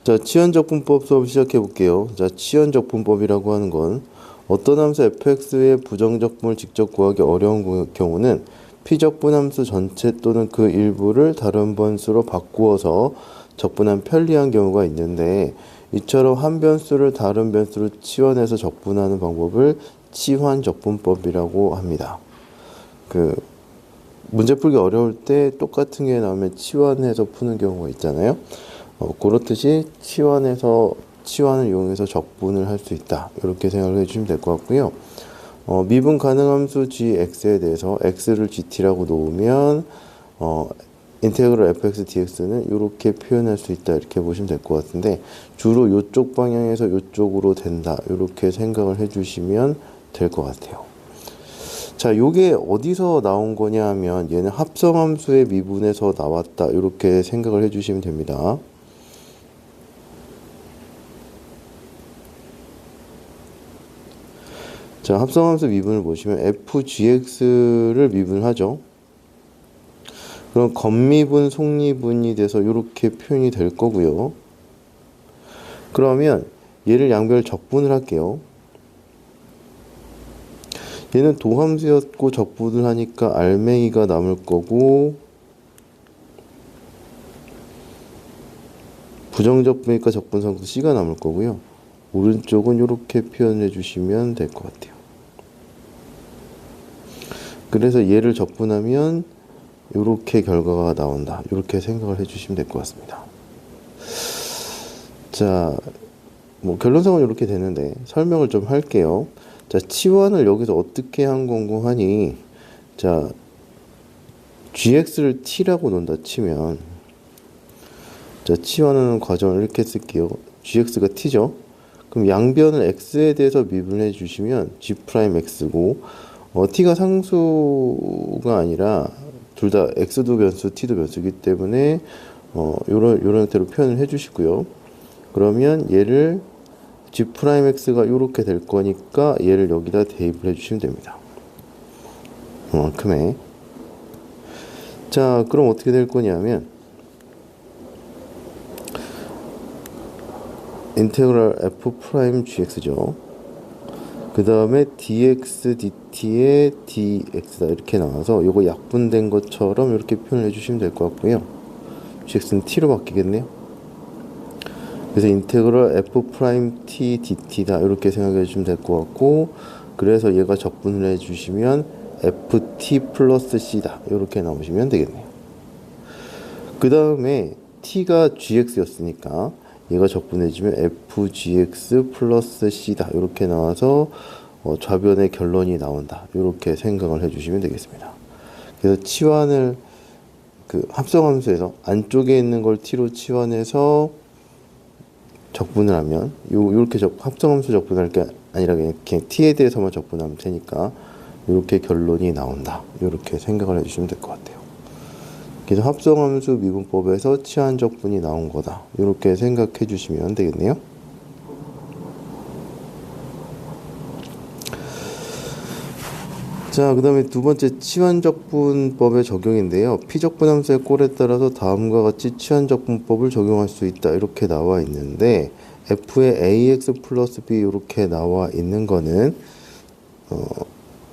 자, 치환적분법 수업 시작해 볼게요. 자, 치환적분법이라고 하는 건 어떤 함수 fx의 부정적분을 직접 구하기 어려운 경우는 피적분함수 전체 또는 그 일부를 다른 변수로 바꾸어서 적분하면 편리한 경우가 있는데, 이처럼 한 변수를 다른 변수로 치환해서 적분하는 방법을 치환적분법이라고 합니다. 문제 풀기 어려울 때 똑같은 게 나오면 치환해서 푸는 경우가 있잖아요. 그렇듯이 치환을 이용해서 적분을 할 수 있다, 이렇게 생각을 해주시면 될 것 같고요. 미분 가능 함수 gx에 대해서 x를 gt라고 놓으면 인테그럴 fx dx는 이렇게 표현할 수 있다, 이렇게 보시면 될 것 같은데, 주로 이쪽 방향에서 이쪽으로 된다, 이렇게 생각을 해주시면 될 것 같아요. 자, 요게 어디서 나온 거냐 하면 얘는 합성함수의 미분에서 나왔다, 이렇게 생각을 해주시면 됩니다. 자, 합성함수 미분을 보시면 fgx를 미분하죠. 그럼 겉미분, 속미분이 돼서 이렇게 표현이 될 거고요. 그러면 얘를 양변을 적분을 할게요. 얘는 도함수였고 적분을 하니까 알맹이가 남을 거고, 부정적분이니까 적분상수 C가 남을 거고요. 오른쪽은 이렇게 표현해 주시면 될 것 같아요. 그래서 얘를 적분하면 이렇게 결과가 나온다, 이렇게 생각을 해주시면 될 것 같습니다. 자, 결론상은 이렇게 되는데 설명을 좀 할게요. 자, 치환을 여기서 어떻게 한 건고 하니, 자, gx를 t라고 놓는다 치면, 자, 치환하는 과정을 이렇게 쓸게요. gx가 t죠. 그럼 양변을 x에 대해서 미분해 주시면 g'x고, t가 상수가 아니라 둘 다 x도 변수, t도 변수이기 때문에 요런 형태로 표현을 해 주시고요. 그러면 얘를 g'x가 이렇게 될 거니까 얘를 여기다 대입을 해 주시면 됩니다. 이만큼에. 자, 그럼 어떻게 될 거냐면 인테그랄 f'gx죠. 그 다음에 dx dt의 dx다, 이렇게 나와서 요거 약분된 것처럼 이렇게 표현해 주시면 될 것 같고요. gx는 t로 바뀌겠네요. 그래서 인테그럴 f'(t) dt다, 이렇게 생각해 주시면 될 것 같고, 그래서 얘가 적분을 해 주시면 ft 플러스 c다, 이렇게 나오시면 되겠네요. 그 다음에 t가 gx였으니까 얘가 적분해 주면 fgx 플러스 c다, 이렇게 나와서 좌변의 결론이 나온다, 이렇게 생각을 해 주시면 되겠습니다. 그래서 치환을 합성함수에서 안쪽에 있는 걸 t로 치환해서 적분을 하면 요렇게 합성함수 적분할 게 아니라 그냥 t에 대해서만 적분하면 되니까 이렇게 결론이 나온다, 이렇게 생각을 해주시면 될 것 같아요. 그래서 합성함수 미분법에서 치환 적분이 나온 거다, 이렇게 생각해 주시면 되겠네요. 자, 그 다음에 두 번째 치환적분법의 적용인데요. 피적분함수의 꼴에 따라서 다음과 같이 치환적분법을 적용할 수 있다, 이렇게 나와 있는데, f의 ax 플러스 b 이렇게 나와 있는 거는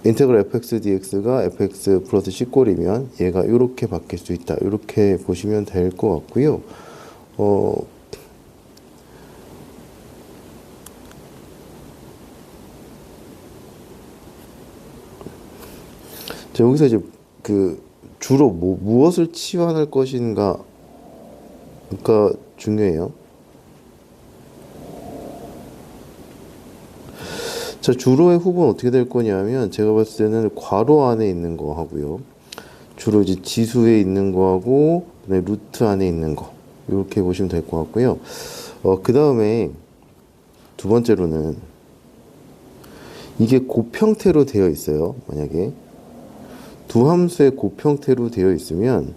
인테그럴 fx dx가 fx 플러스 c 꼴이면 얘가 이렇게 바뀔 수 있다, 이렇게 보시면 될 것 같고요. 자, 여기서 이제 주로 무엇을 치환할 것인가가 중요해요. 자, 주로의 후보는 어떻게 될 거냐면, 제가 봤을 때는 괄호 안에 있는 거 하고요, 주로 이제 지수에 있는 거 하고, 그다음에 루트 안에 있는 거, 이렇게 보시면 될 것 같고요. 그 다음에 두 번째로는 이게 곱 형태로 되어 있어요. 만약에 두 함수의 곱 형태로 되어 있으면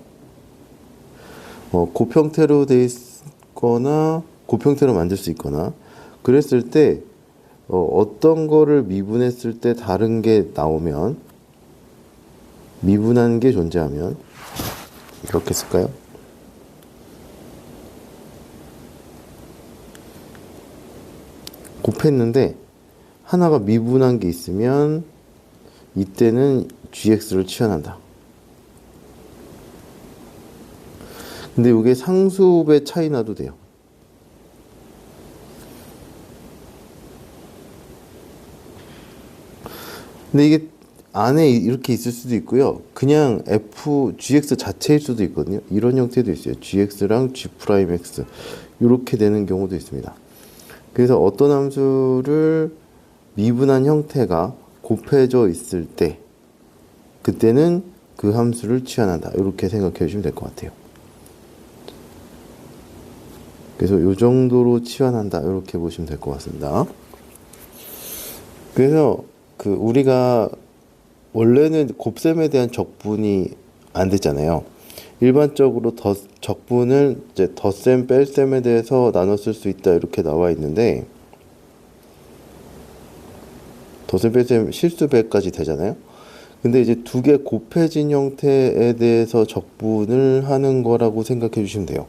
곱 형태로 되어 있거나 곱 형태로 만들 수 있거나, 그랬을 때 어떤 거를 미분했을 때 다른 게 나오면, 미분한 게 존재하면 이렇게 쓸까요? 곱했는데 하나가 미분한 게 있으면 이때는 gx를 치환한다. 근데 이게 상수배 차이 나도 돼요. 근데 이게 안에 이렇게 있을 수도 있고요. 그냥 gx 자체일 수도 있거든요. 이런 형태도 있어요. gx랑 g'x 이렇게 되는 경우도 있습니다. 그래서 어떤 함수를 미분한 형태가 곱해져 있을 때 그때는 그 함수를 치환한다. 이렇게 생각해 주시면 될 것 같아요. 그래서 이 정도로 치환한다. 이렇게 보시면 될 것 같습니다. 그래서 우리가 원래는 곱셈에 대한 적분이 안 됐잖아요. 일반적으로 적분을 이제 덧셈, 뺄셈에 대해서 나눠 쓸 수 있다 이렇게 나와 있는데 덧셈, 뺄셈, 실수배까지 되잖아요. 근데 이제 두 개 곱해진 형태에 대해서 적분을 하는 거라고 생각해 주시면 돼요.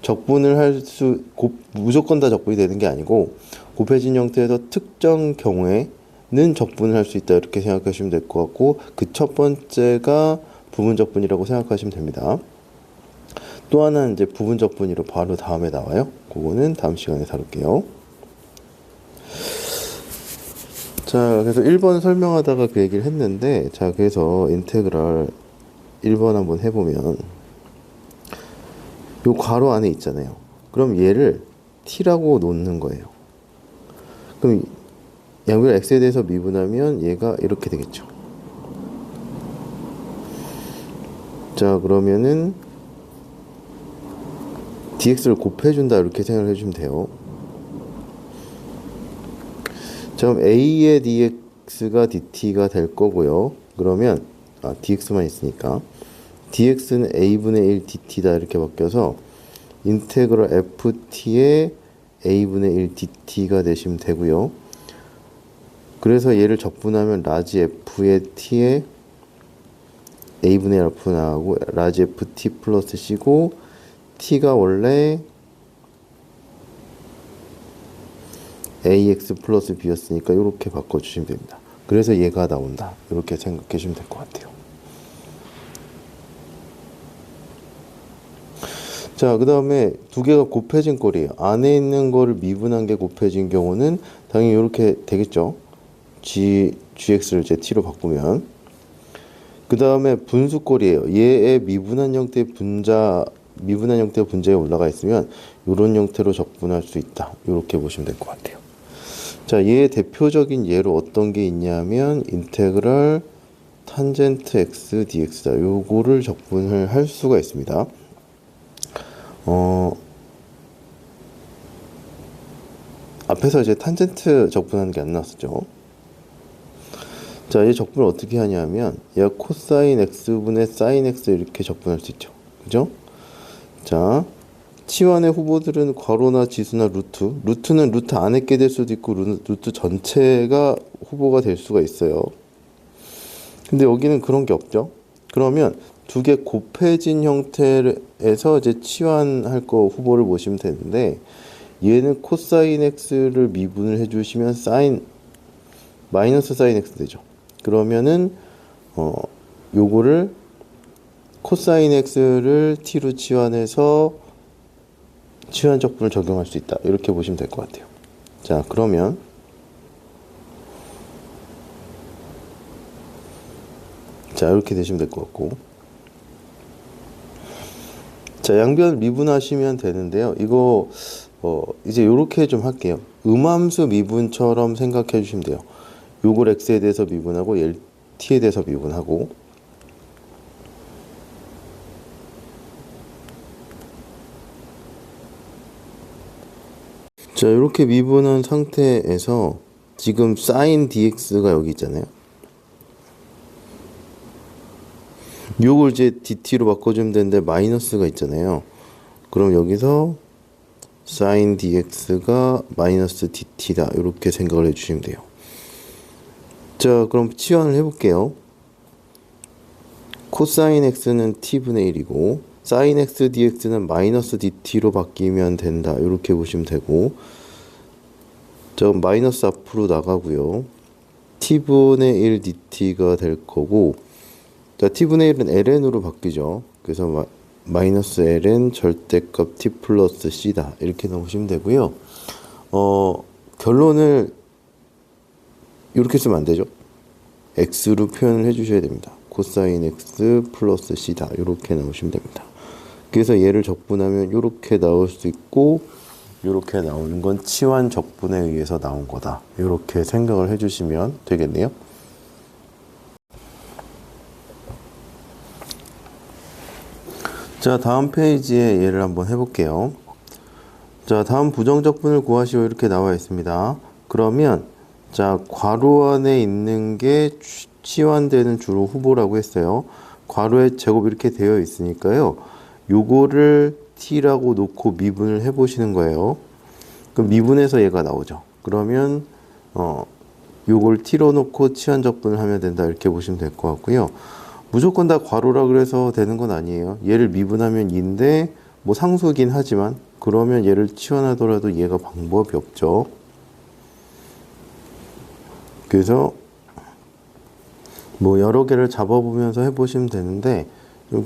적분을 무조건 다 적분이 되는 게 아니고 곱해진 형태에서 특정 경우에는 적분을 할 수 있다 이렇게 생각하시면 될 것 같고 그 첫 번째가 부분적분이라고 생각하시면 됩니다. 또 하나는 이제 부분적분이로 바로 다음에 나와요. 그거는 다음 시간에 다룰게요. 자, 그래서 1번 설명하다가 그 얘기를 했는데 자, 그래서 인테그랄 1번 한번 해보면 요 괄호 안에 있잖아요. 그럼 얘를 t라고 놓는 거예요. 그럼 양변 x에 대해서 미분하면 얘가 이렇게 되겠죠. 자, 그러면은 dx를 곱해준다 이렇게 생각을 해주시면 돼요. 자, 그럼 a의 dx가 dt가 될 거고요. 그러면 dx만 있으니까 dx는 a분의 1 dt다 이렇게 바뀌어서 인테그럴 ft의 a분의 1 dt가 되시면 되고요. 그래서 얘를 적분하면 라지 f의 t에 a분의 f 나오고 라지 ft 플러스 c고 t가 원래 ax 플러스 b였으니까 이렇게 바꿔주시면 됩니다. 그래서 얘가 나온다. 이렇게 생각해 주시면 될 것 같아요. 자, 그 다음에 두 개가 곱해진 꼴이에요. 안에 있는 거를 미분한 게 곱해진 경우는 당연히 이렇게 되겠죠. gx를 이제 t로 바꾸면. 그 다음에 분수꼴이에요. 얘의 미분한 형태의 분자에 올라가 있으면 이런 형태로 적분할 수 있다. 이렇게 보시면 될 것 같아요. 자, 얘의 대표적인 예로 어떤 게 있냐면 인테그럴 탄젠트 x dx다. 요거를 적분을 할 수가 있습니다. 앞에서 이제 탄젠트 적분하는 게 안 나왔었죠. 자, 이 적분을 어떻게 하냐면 얘가 코사인 x분의 사인 x 이렇게 적분할 수 있죠. 그죠? 자, 치환의 후보들은 괄호나 지수나 루트는 루트 안에 게 될 수도 있고 루트 전체가 후보가 될 수가 있어요. 근데 여기는 그런 게 없죠. 그러면 두 개 곱해진 형태에서 이제 치환할 거 후보를 보시면 되는데 얘는 코사인 x를 미분을 해주시면 마이너스 사인 x 되죠. 그러면은 요거를 코사인 x를 t로 치환해서 치환 적분을 적용할 수 있다. 이렇게 보시면 될 것 같아요. 자, 그러면 자, 이렇게 되시면 될 것 같고 자, 양변 미분하시면 되는데요. 이거 이제 요렇게 좀 할게요. 음함수 미분처럼 생각해 주시면 돼요. 요걸 x에 대해서 미분하고 얘를 t에 대해서 미분하고 자, 이렇게 미분한 상태에서 지금 sin dx가 여기 있잖아요. 요걸 이제 dt로 바꿔주면 되는데 마이너스가 있잖아요. 그럼 여기서 sin dx가 마이너스 dt다. 이렇게 생각을 해주시면 돼요. 자, 그럼 치환을 해볼게요. 코사인 x는 t분의 1이고 sin x dx는 마이너스 dt로 바뀌면 된다. 이렇게 보시면 되고 자, 그럼 마이너스 앞으로 나가고요. t분의 1 dt가 될 거고, 자, t분의 1은 ln으로 바뀌죠. 그래서 마이너스 ln 절대값 t 플러스 c다. 이렇게 나오시면 되고요. 결론을 이렇게 쓰면 안 되죠. x로 표현을 해주셔야 됩니다. 코사인 x 플러스 c다. 이렇게 나오시면 됩니다. 그래서 얘를 적분하면 이렇게 나올 수 있고, 이렇게 나오는 건 치환 적분에 의해서 나온 거다. 이렇게 생각을 해주시면 되겠네요. 자, 다음 페이지에 얘를 한번 해볼게요. 자, 다음 부정적분을 구하시오. 이렇게 나와 있습니다. 그러면 자, 괄호 안에 있는 게 치환되는 주로 후보라고 했어요. 괄호의 제곱 이렇게 되어 있으니까요. 요거를 t라고 놓고 미분을 해보시는 거예요. 그럼 미분해서 얘가 나오죠. 그러면 요걸 t로 놓고 치환적분을 하면 된다. 이렇게 보시면 될 것 같고요. 무조건 다 괄호라 그래서 되는 건 아니에요. 얘를 미분하면 2인데 뭐 상수긴 하지만 그러면 얘를 치환하더라도 얘가 방법이 없죠. 그래서 뭐 여러 개를 잡아보면서 해보시면 되는데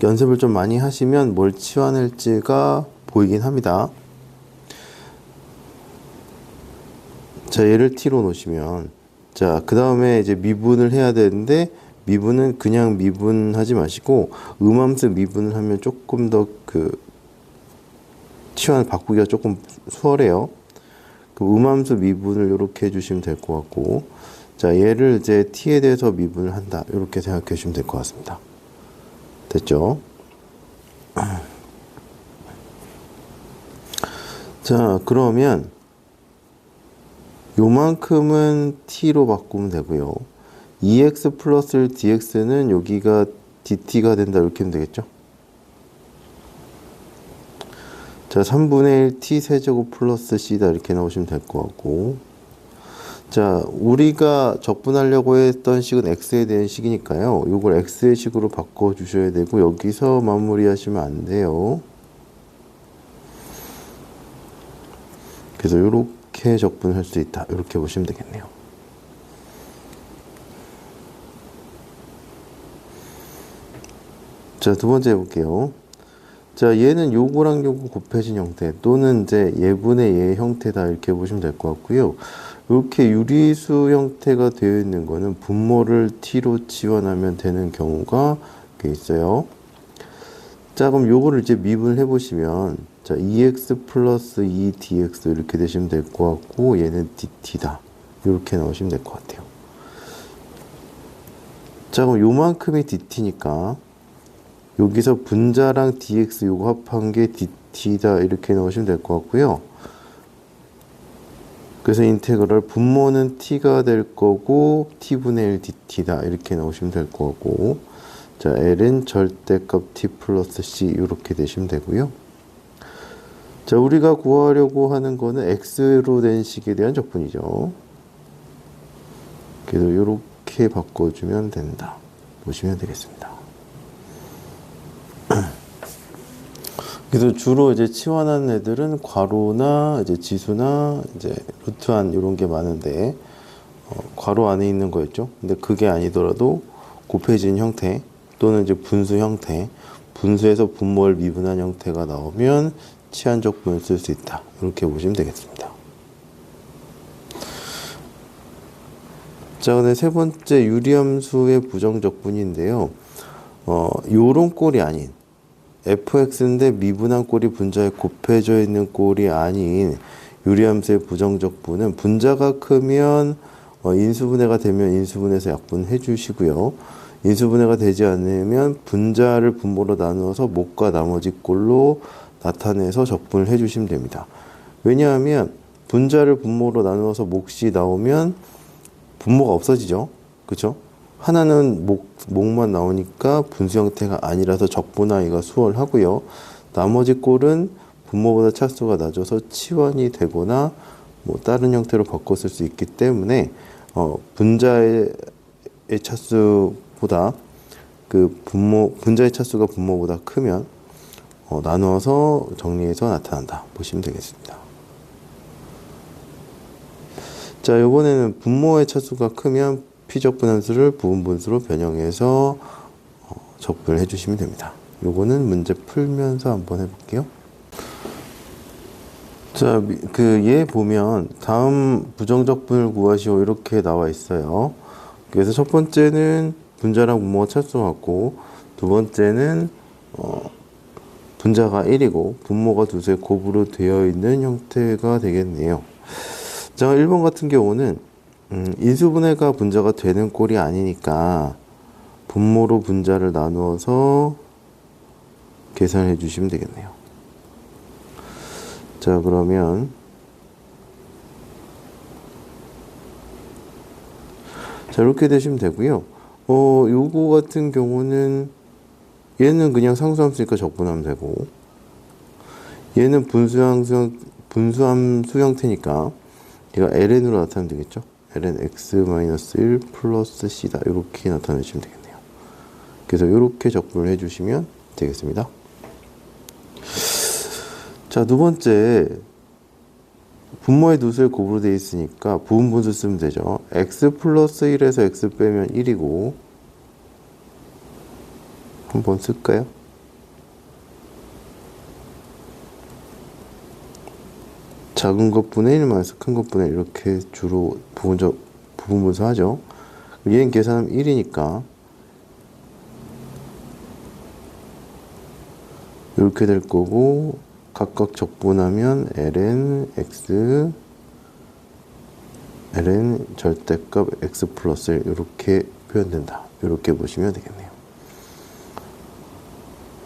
연습을 좀 많이 하시면 뭘 치환할지가 보이긴 합니다. 자, 얘를 t로 놓으시면 자, 그 다음에 이제 미분을 해야 되는데 미분은 그냥 미분하지 마시고 음함수 미분을 하면 조금 더 치환을 바꾸기가 조금 수월해요. 그 음함수 미분을 이렇게 해주시면 될 것 같고, 자, 얘를 이제 t에 대해서 미분을 한다. 이렇게 생각해 주시면 될 것 같습니다. 됐죠? 자, 그러면 요만큼은 t로 바꾸면 되고요. 2x 플러스 dx는 여기가 dt가 된다. 이렇게 하면 되겠죠? 자, 3분의 1 t 세제곱 플러스 c다. 이렇게 나오시면 될 것 같고, 자, 우리가 적분하려고 했던 식은 x에 대한 식이니까요. 이걸 x의 식으로 바꿔주셔야 되고 여기서 마무리하시면 안 돼요. 그래서 이렇게 적분할 수 있다. 이렇게 보시면 되겠네요. 자, 두 번째 해볼게요. 자, 얘는 요거랑 요거 곱해진 형태 또는 이제 예분의 얘 형태다. 이렇게 보시면 될 것 같고요. 이렇게 유리수 형태가 되어 있는 거는 분모를 t로 치환하면 되는 경우가 있어요. 자, 그럼 요거를 이제 미분을 해보시면 자, 2x 플러스 2dx 이렇게 되시면 될 것 같고 얘는 dt다. 이렇게 나오시면 될 것 같아요. 자, 그럼 요만큼이 dt니까 여기서 분자랑 dx 요거 합한 게 dt다. 이렇게 나오시면 될 것 같고요. 그래서 인테그럴 분모는 t가 될 거고 t분의 1 dt다. 이렇게 나오시면 될 것 같고, 자, l은 절대값 t 플러스 c 이렇게 되시면 되고요. 자, 우리가 구하려고 하는 거는 x로 된 식에 대한 적분이죠. 그래서 이렇게 바꿔주면 된다. 보시면 되겠습니다. 그래서 주로 이제 치환하는 애들은 괄호나 이제 지수나 이제 루트한 이런 게 많은데 괄호 안에 있는 거였죠. 근데 그게 아니더라도 곱해진 형태 또는 이제 분수 형태, 분수에서 분모를 미분한 형태가 나오면 치환적분을 쓸 수 있다. 이렇게 보시면 되겠습니다. 자, 근데 세 번째 유리함수의 부정적분인데요. 요런 꼴이 아닌 fx인데 미분한 꼴이 분자에 곱해져 있는 꼴이 아닌 유리함수의 부정적분은 분자가 크면 인수분해가 되면 인수분해서 약분해 주시고요. 인수분해가 되지 않으면 분자를 분모로 나누어서 몫과 나머지 꼴로 나타내서 적분을 해 주시면 됩니다. 왜냐하면 분자를 분모로 나누어서 몫이 나오면 분모가 없어지죠. 그렇죠? 하나는 목만 나오니까 분수 형태가 아니라서 적분하기가 수월하고요. 나머지 꼴은 분모보다 차수가 낮아서 치환이 되거나 뭐 다른 형태로 바꿔 쓸 수 있기 때문에 분자의 차수보다 분자의 차수가 분모보다 크면 나누어서 정리해서 나타난다. 보시면 되겠습니다. 자, 이번에는 분모의 차수가 크면 피적분함수를 부분분수로 변형해서 적분을 해주시면 됩니다. 요거는 문제 풀면서 한번 해볼게요. 자, 얘 보면 다음 부정적분을 구하시오 이렇게 나와 있어요. 그래서 첫 번째는 분자랑 분모가 차수 같고, 두 번째는 분자가 1이고 분모가 두세 곱으로 되어 있는 형태가 되겠네요. 자, 1번 같은 경우는 인수분해가 분자가 되는 꼴이 아니니까 분모로 분자를 나누어서 계산해 주시면 되겠네요. 자, 그러면 자, 이렇게 되시면 되고요. 요거 같은 경우는 얘는 그냥 상수함수니까 적분하면 되고, 얘는 분수함수 형태니까 얘가 ln으로 나타내면 되겠죠. ln x-1 플러스 c다. 이렇게 나타내시면 되겠네요. 그래서 이렇게 적분을 해주시면 되겠습니다. 자, 두 번째, 분모의 누수에 곱으로 되어 있으니까 부분분수 쓰면 되죠. x 플러스 1에서 x 빼면 1이고, 한번 쓸까요? 작은 것분의 1 마이너스 큰 것분의 1 이렇게 주로 부분분수 하죠. 얘는 계산하면 1이니까 이렇게 될 거고, 각각 적분하면 ln x, ln 절대값 x 플러스 1 이렇게 표현된다. 이렇게 보시면 되겠네요.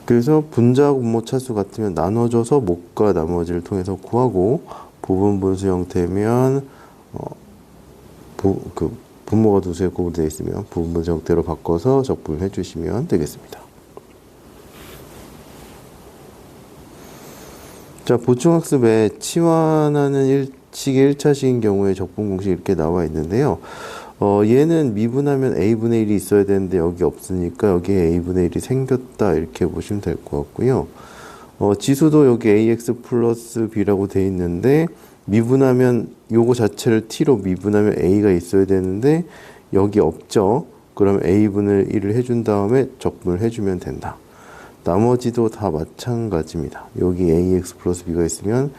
그래서 분자하고 분모 차수 같으면 나눠줘서 목과 나머지를 통해서 구하고, 부분분수 형태면 분모가 두수에 곱으로 되어 있으면 부분분수 형태로 바꿔서 적분을 해주시면 되겠습니다. 자, 보충학습에 치환하는 식의 1차식인 경우에 적분 공식이 이렇게 나와 있는데요. 얘는 미분하면 a분의 1이 있어야 되는데 여기 없으니까 여기에 a분의 1이 생겼다 이렇게 보시면 될 것 같고요. 지수도 여기 ax 플러스 b라고 돼 있는데 미분하면 요거 자체를 t로 미분하면 a가 있어야 되는데 여기 없죠. 그럼 a분의 1을 해준 다음에 적분을 해주면 된다. 나머지도 다 마찬가지입니다. 여기 ax 플러스 b가 있으면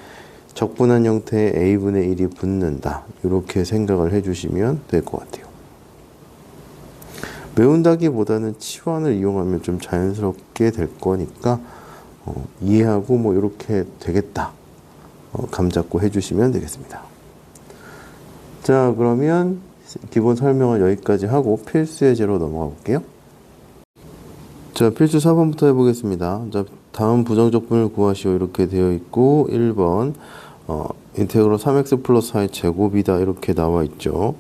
적분한 형태의 a분의 1이 붙는다. 이렇게 생각을 해주시면 될 것 같아요. 메운다기보다는 치환을 이용하면 좀 자연스럽게 될 거니까 이해하고 뭐 이렇게 되겠다. 감 잡고 해주시면 되겠습니다. 자, 그러면 기본 설명을 여기까지 하고 필수 예제로 넘어가 볼게요. 자, 필수 4번부터 해보겠습니다. 자, 다음 부정적분을 구하시오 이렇게 되어 있고, 1번 인테그럴 3x 플러스 4의 제곱이다 이렇게 나와 있죠.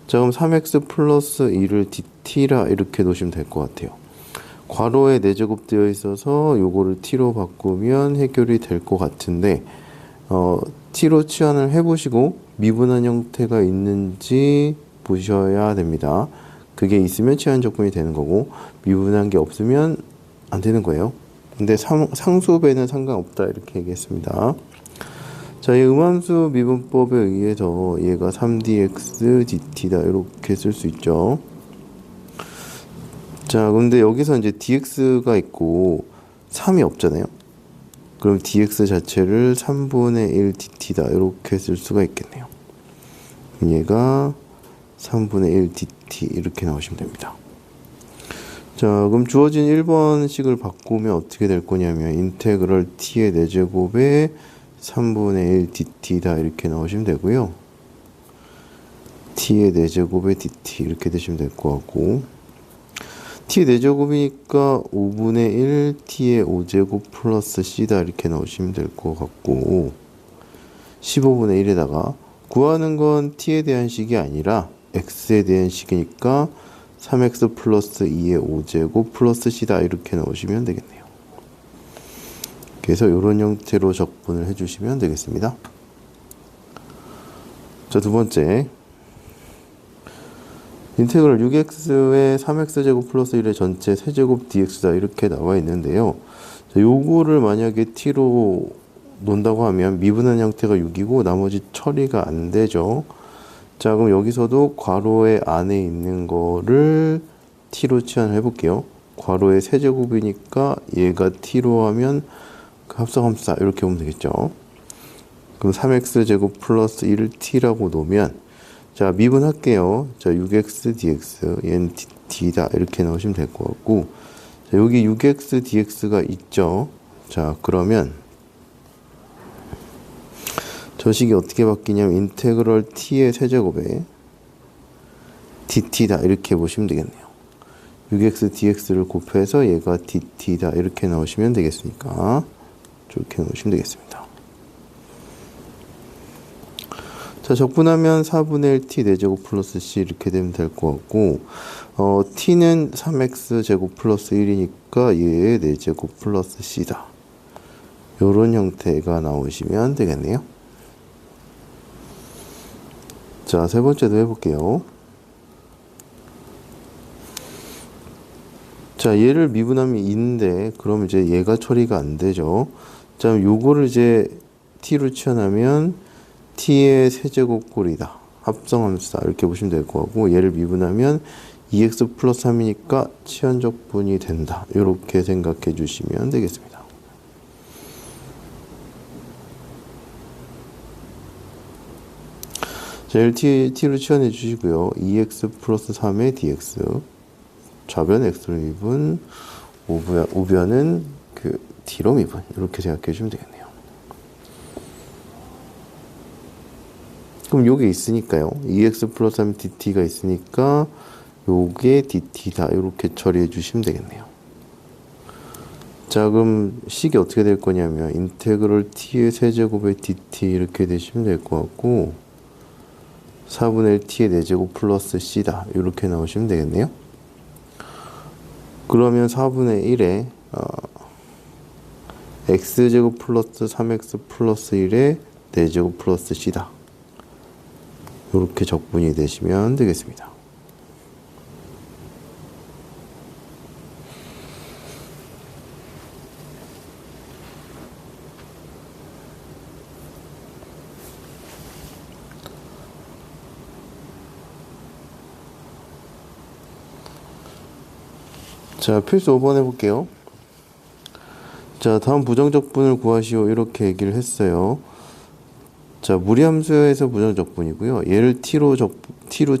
자, 그럼 3x 플러스 2를 dt라 이렇게 놓으시면 될 것 같아요. 괄호에 4제곱 되어 있어서 요거를 t로 바꾸면 해결이 될 것 같은데, t로 치환을 해보시고 미분한 형태가 있는지 보셔야 됩니다. 그게 있으면 치환 적분이 되는 거고, 미분한 게 없으면 안 되는 거예요. 근데 상수배는 상관없다 이렇게 얘기했습니다. 자, 이 음함수 미분법에 의해서 얘가 3dx dt다 이렇게 쓸 수 있죠. 자, 근데 여기서 이제 dx가 있고 3이 없잖아요. 그럼 dx 자체를 3분의 1 dt다 이렇게 쓸 수가 있겠네요. 얘가 3분의 1 dt 이렇게 나오시면 됩니다. 자, 그럼 주어진 1번식을 바꾸면 어떻게 될 거냐면 인테그럴 t의 4제곱에 3분의 1 dt다 이렇게 나오시면 되고요. t의 4제곱에 dt 이렇게 되시면 될 것 같고, t의 4제곱이니까 5분의 1 t의 5제곱 플러스 c다 이렇게 나오시면 될 것 같고, 15분의 1에다가 구하는 건 t에 대한 식이 아니라 x에 대한 식이니까 3x 플러스 2의 5제곱 플러스 c다 이렇게 넣으시면 되겠네요. 그래서 이런 형태로 적분을 해주시면 되겠습니다. 자, 두 번째 인테그럴 6x의 3x제곱 플러스 1의 전체 세제곱 dx다 이렇게 나와 있는데요. 자, 요거를 만약에 t로 논다고 하면 미분한 형태가 6이고 나머지 처리가 안 되죠. 자, 그럼 여기서도 괄호의 안에 있는 거를 t로 치환을 해볼게요. 괄호의 세제곱이니까 얘가 t로 하면 그 합성함수 이렇게 보면 되겠죠. 그럼 3x제곱 플러스 1을 t라고 놓으면, 자, 미분할게요. 자, 6x dx, 얘는 d다 이렇게 넣으시면 될 것 같고, 자, 여기 6x dx가 있죠. 자, 그러면 저 식이 어떻게 바뀌냐면 인테그럴 t의 세제곱에 dt다 이렇게 보시면 되겠네요. 6x dx를 곱해서 얘가 dt다 이렇게 넣으시면 되겠으니까 이렇게 넣으시면 되겠습니다. 자, 적분하면 4분의 1t 4제곱 플러스 c 이렇게 되면 될 것 같고, t는 3x 제곱 플러스 1이니까 얘의 4제곱 플러스 c다. 요런 형태가 나오시면 되겠네요. 자, 세 번째도 해볼게요. 자, 얘를 미분하면 2인데, 그럼 이제 얘가 처리가 안 되죠. 자, 요거를 이제 t로 치환하면 t의 세제곱꼴이다. 합성함수다. 이렇게 보시면 될 것 같고, 얘를 미분하면 2x 플러스 3이니까 치환적분이 된다. 이렇게 생각해 주시면 되겠습니다. 자, 얘를 t로 치환해 주시고요. 2x 플러스 3의 dx. 좌변 x로 미분, 우변은 그 t로 미분. 이렇게 생각해 주시면 되겠네요. 그럼 요게 있으니까요. 2x 플러스 3 dt가 있으니까 요게 dt다. 이렇게 처리해 주시면 되겠네요. 자, 그럼 식이 어떻게 될 거냐면 인테그럴 t의 세제곱의 dt 이렇게 되시면 될 것 같고, 4분의 1 t의 4제곱 플러스 c다. 이렇게 나오시면 되겠네요. 그러면 4분의 1에 x제곱 플러스 3x 플러스 1의 4제곱 플러스 c다. 이렇게 적분이 되시면 되겠습니다. 자, 필수 5번 해볼게요. 자, 다음 부정적분을 구하시오. 이렇게 얘기를 했어요. 자, 무리함수에서 부정적분이고요. 얘를 t로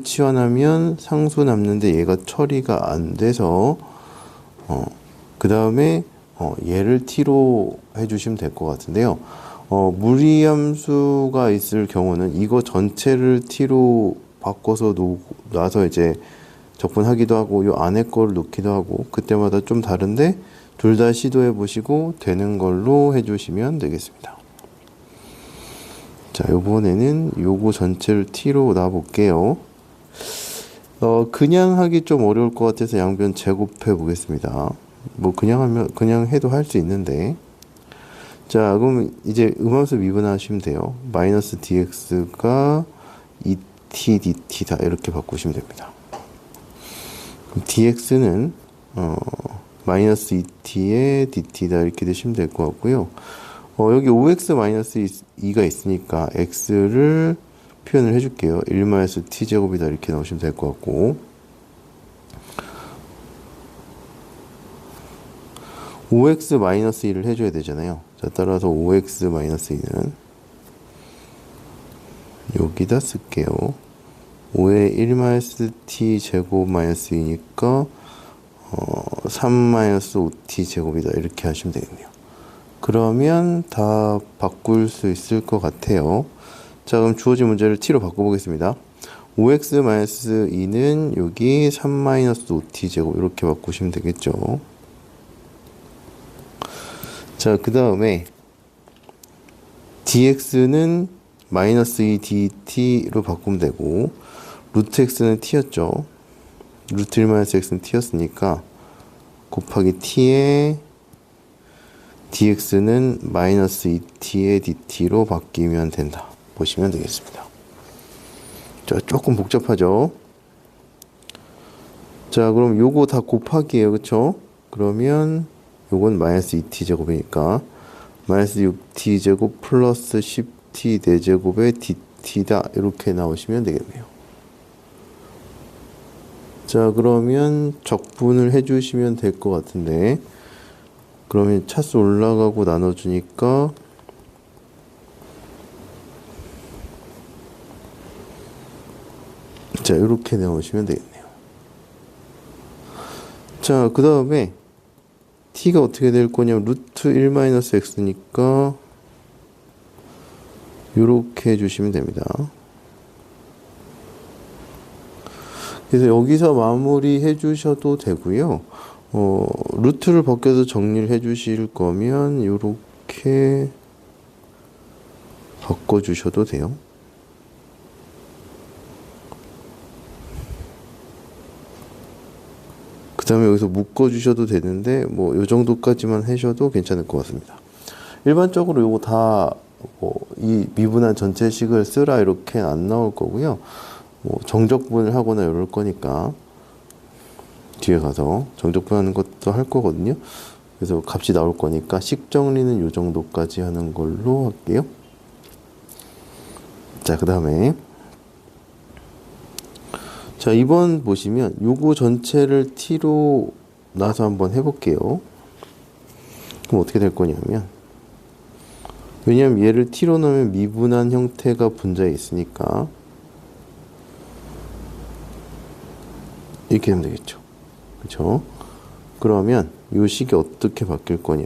치환하면 상수 남는데 얘가 처리가 안 돼서, 그 다음에, 얘를 t로 해주시면 될 것 같은데요. 무리함수가 있을 경우는 이거 전체를 t로 바꿔서 놔서 이제 적분하기도 하고, 요 안에 거를 놓기도 하고, 그때마다 좀 다른데, 둘 다 시도해 보시고, 되는 걸로 해주시면 되겠습니다. 자, 요번에는 요거 전체를 t로 놔볼게요. 그냥 하기 좀 어려울 것 같아서 양변 제곱해 보겠습니다. 뭐, 그냥 해도 할 수 있는데. 자, 그럼 이제 음함수 미분하시면 돼요. 마이너스 dx가 2t dt다. 이렇게 바꾸시면 됩니다. dx는 마이너스 2t의 dt다 이렇게 되시면 될 것 같고요. 여기 5x 마이너스 2가 있으니까 x를 표현을 해줄게요. 1 마이너스 t제곱이다 이렇게 넣으시면 될 것 같고, 5x 마이너스 2를 해줘야 되잖아요. 자, 따라서 5x 마이너스 2는 여기다 쓸게요. 5의 1 마이너스 t 제곱 마이너스 2니까 3 마이너스 5t 제곱이다 이렇게 하시면 되겠네요. 그러면 다 바꿀 수 있을 것 같아요. 자, 그럼 주어진 문제를 t로 바꿔보겠습니다. 5x 마이너스 2는 여기 3 마이너스 5t 제곱 이렇게 바꾸시면 되겠죠. 자, 그 다음에 dx는 마이너스 2 dt로 바꾸면 되고, 루트 x는 t였죠. 루트 1 마이너스 x는 t였으니까 곱하기 t의 dx는 마이너스 2t의 dt로 바뀌면 된다. 보시면 되겠습니다. 자, 조금 복잡하죠. 자, 그럼 요거 다 곱하기예요. 그쵸? 그러면 요건 마이너스 2t 제곱이니까 마이너스 6t 제곱 플러스 10t 4제곱의 dt다. 이렇게 나오시면 되겠네요. 자, 그러면 적분을 해주시면 될 것 같은데, 그러면 차수 올라가고 나눠주니까 자, 이렇게 나오시면 되겠네요. 자, 그 다음에 t가 어떻게 될 거냐면 루트 1-x니까 이렇게 해주시면 됩니다. 그래서 여기서 마무리 해주셔도 되고요. 루트를 벗겨서 정리를 해주실 거면 이렇게 바꿔주셔도 돼요. 그 다음에 여기서 묶어주셔도 되는데 뭐 요 정도까지만 하셔도 괜찮을 것 같습니다. 일반적으로 요거 다 이 미분한 전체식을 쓰라 이렇게 안 나올 거고요. 뭐 정적분을 하거나 이럴 거니까 뒤에 가서 정적분하는 것도 할 거거든요. 그래서 값이 나올 거니까 식 정리는 요 정도까지 하는 걸로 할게요. 자, 그 다음에 자, 2번 보시면 요거 전체를 t로 나서 한번 해볼게요. 그럼 어떻게 될 거냐면, 왜냐면 얘를 t로 넣으면 미분한 형태가 분자에 있으니까 이렇게 되면 되겠죠. 그렇죠? 그러면 요 식이 어떻게 바뀔 거냐,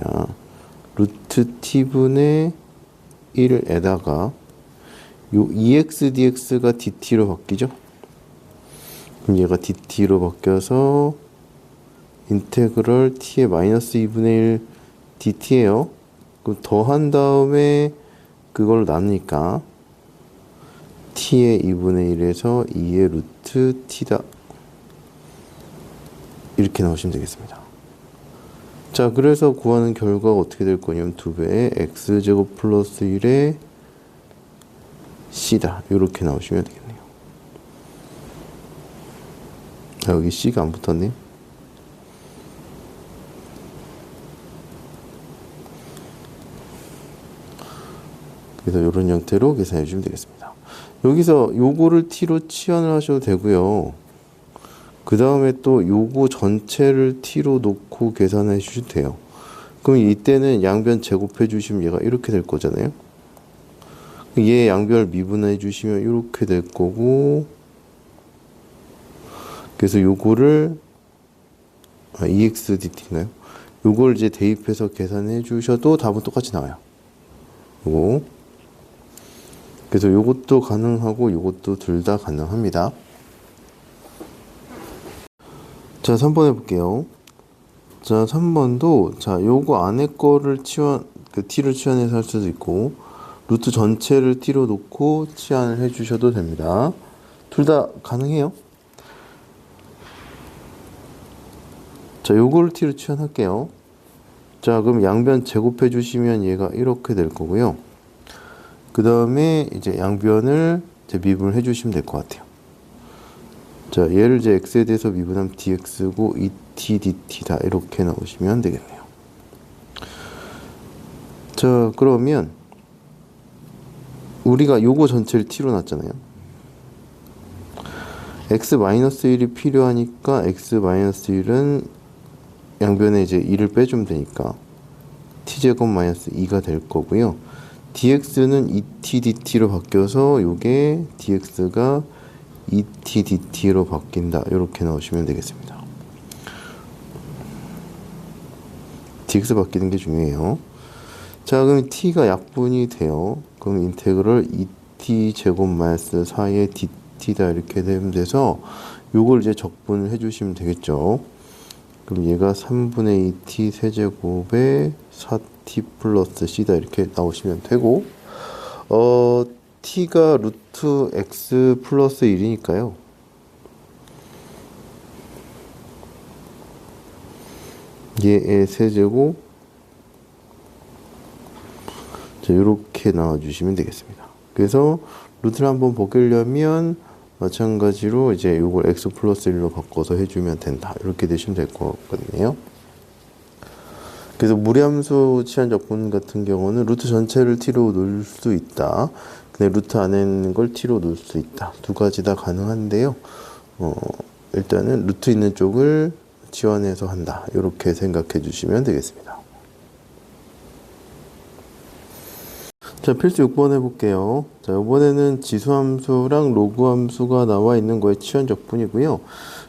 루트 t분의 1에다가 요 2x dx가 dt로 바뀌죠. 그럼 얘가 dt로 바뀌어서 인테그럴 t의 마이너스 2분의 1 dt예요. 그럼 더한 다음에 그걸 나누니까 t의 2분의 1에서 2의 루트 t다. 이렇게 나오시면 되겠습니다. 자, 그래서 구하는 결과가 어떻게 될 거냐면 2배의 x제곱 플러스 1의 c다. 이렇게 나오시면 되겠네요. 자, 여기 c가 안 붙었네. 그래서 이런 형태로 계산해 주시면 되겠습니다. 여기서 요거를 t로 치환을 하셔도 되고요. 그 다음에 또 요거 전체를 t로 놓고 계산해 주셔도 돼요. 그럼 이때는 양변 제곱해 주시면 얘가 이렇게 될 거잖아요. 얘 양변을 미분해 주시면 이렇게 될 거고, 그래서 요거를 EXDT인가요? 요걸 이제 대입해서 계산해 주셔도 답은 똑같이 나와요. 요거. 그래서 요것도 가능하고 요것도 둘 다 가능합니다. 자, 3번 해볼게요. 자, 3번도 자, 요거 안에 거를 t를 치환해서 할 수도 있고, 루트 전체를 t로 놓고 치환을 해 주셔도 됩니다. 둘 다 가능해요. 자, 요거를 t로 치환할게요. 자, 그럼 양변 제곱해 주시면 얘가 이렇게 될 거고요. 그 다음에 이제 양변을 이제 미분을 해 주시면 될 것 같아요. 자, 얘를 이제 x에 대해서 미분하면 dx고 2t dt다. 이렇게 나오시면 되겠네요. 자, 그러면 우리가 요거 전체를 t로 놨잖아요. x-1이 필요하니까 x-1은 양변에 이제 2를 빼주면 되니까 t제곱 마이너스 2가 될 거고요. dx는 2t dt로 바뀌어서 요게 dx가 2t dt로 바뀐다. 이렇게 나오시면 되겠습니다. dx 바뀌는 게 중요해요. 자, 그럼 t가 약분이 돼요. 그럼 인테그럴 2t 제곱 마이너스 4의 dt다. 이렇게 되면 돼서 요걸 이제 적분을 해주시면 되겠죠. 그럼 얘가 3분의 2t 세제곱에 4t 플러스 c다. 이렇게 나오시면 되고, t가 루트 x 플러스 1이니까요. 얘의 세제곱, 자, 이렇게 나와주시면 되겠습니다. 그래서 루트를 한번 벗기려면 마찬가지로 이제 이걸 x 플러스 1로 바꿔서 해주면 된다. 이렇게 되시면 될 것 같거든요. 그래서 무리함수 치환 적분 같은 경우는 루트 전체를 t로 놓을 수 있다. 근데 루트 안에 있는 걸 t로 놓을 수 있다. 두 가지 다 가능한데요. 일단은 루트 있는 쪽을 치환해서 한다. 이렇게 생각해 주시면 되겠습니다. 자, 필수 6번 해볼게요. 자, 이번에는 지수함수랑 로그함수가 나와 있는 거에 치환 적분이고요.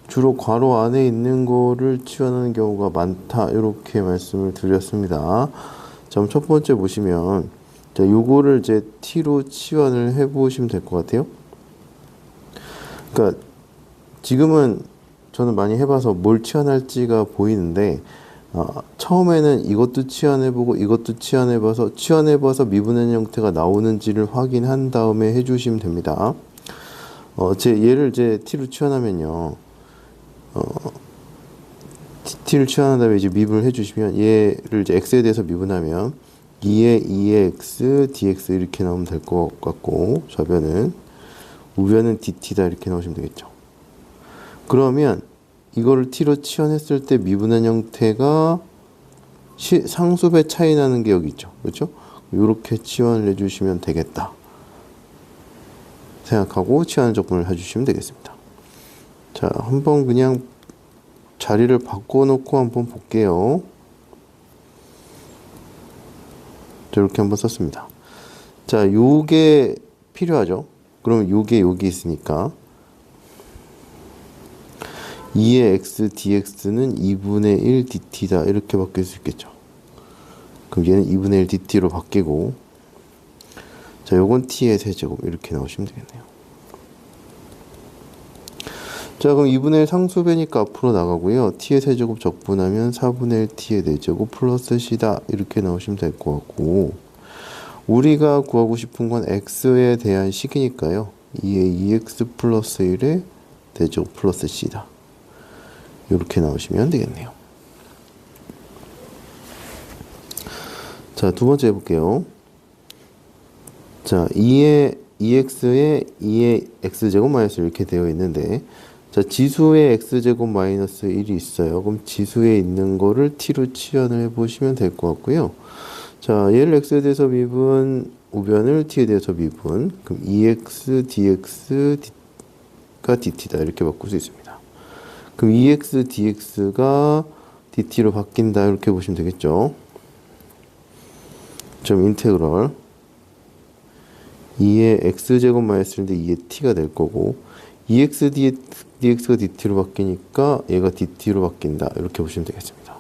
주로 괄호 안에 있는 거를 치환하는 경우가 많다. 이렇게 말씀을 드렸습니다. 자, 첫 번째 보시면, 자, 요거를 이제 t로 치환을 해보시면 될 것 같아요. 그러니까 지금은 저는 많이 해봐서 뭘 치환할지가 보이는데, 처음에는 이것도 치환해보고 이것도 치환해봐서 미분의 형태가 나오는지를 확인한 다음에 해주시면 됩니다. 얘를 이제 t로 치환하면요. t를 치환한 다음에 이제 미분을 해주시면 얘를 이제 x에 대해서 미분하면 2의 2의 x dx 이렇게 나오면 될 것 같고, 좌변은 우변은 dt다 이렇게 나오시면 되겠죠. 그러면 이거를 t로 치환했을 때 미분한 형태가 상수배 차이 나는 게 여기 있죠. 그렇죠? 이렇게 치환을 해주시면 되겠다 생각하고 치환 적분을 해주시면 되겠습니다. 자, 한번 그냥 자리를 바꿔놓고 한번 볼게요. 자, 이렇게 한번 썼습니다. 자, 요게 필요하죠. 그러면 요게 여기 있으니까 2의 x dx는 2분의 1 dt다 이렇게 바뀔 수 있겠죠. 그럼 얘는 2분의 1 dt로 바뀌고, 자, 요건 t의 세제곱 이렇게 나오시면 되겠네요. 자, 그럼 2분의 1 상수배니까 앞으로 나가고요. t의 세제곱 적분하면 4분의 1 t의 4제곱 플러스 c다 이렇게 나오시면 될 것 같고, 우리가 구하고 싶은 건 x에 대한 식이니까요. 2의 2x 플러스 1의 4제곱 플러스 c다 이렇게 나오시면 되겠네요. 자, 두 번째 해볼게요. 자, 2의 2x에 2의 x제곱 마이너스 이렇게 되어 있는데, 자, 지수에 x제곱 마이너스 1이 있어요. 그럼 지수에 있는 거를 t로 치환을 해보시면 될 것 같고요. 자, 얘를 x에 대해서 미분, 우변을 t에 대해서 미분, 그럼 2x dx가 dt다 이렇게 바꿀 수 있습니다. 그럼 2x dx가 dt로 바뀐다 이렇게 보시면 되겠죠. 점 인테그럴 2의 x제곱 마이너스 1인데 2의 t가 될 거고, 2x dx가 dt로 바뀌니까 얘가 dt로 바뀐다 이렇게 보시면 되겠습니다.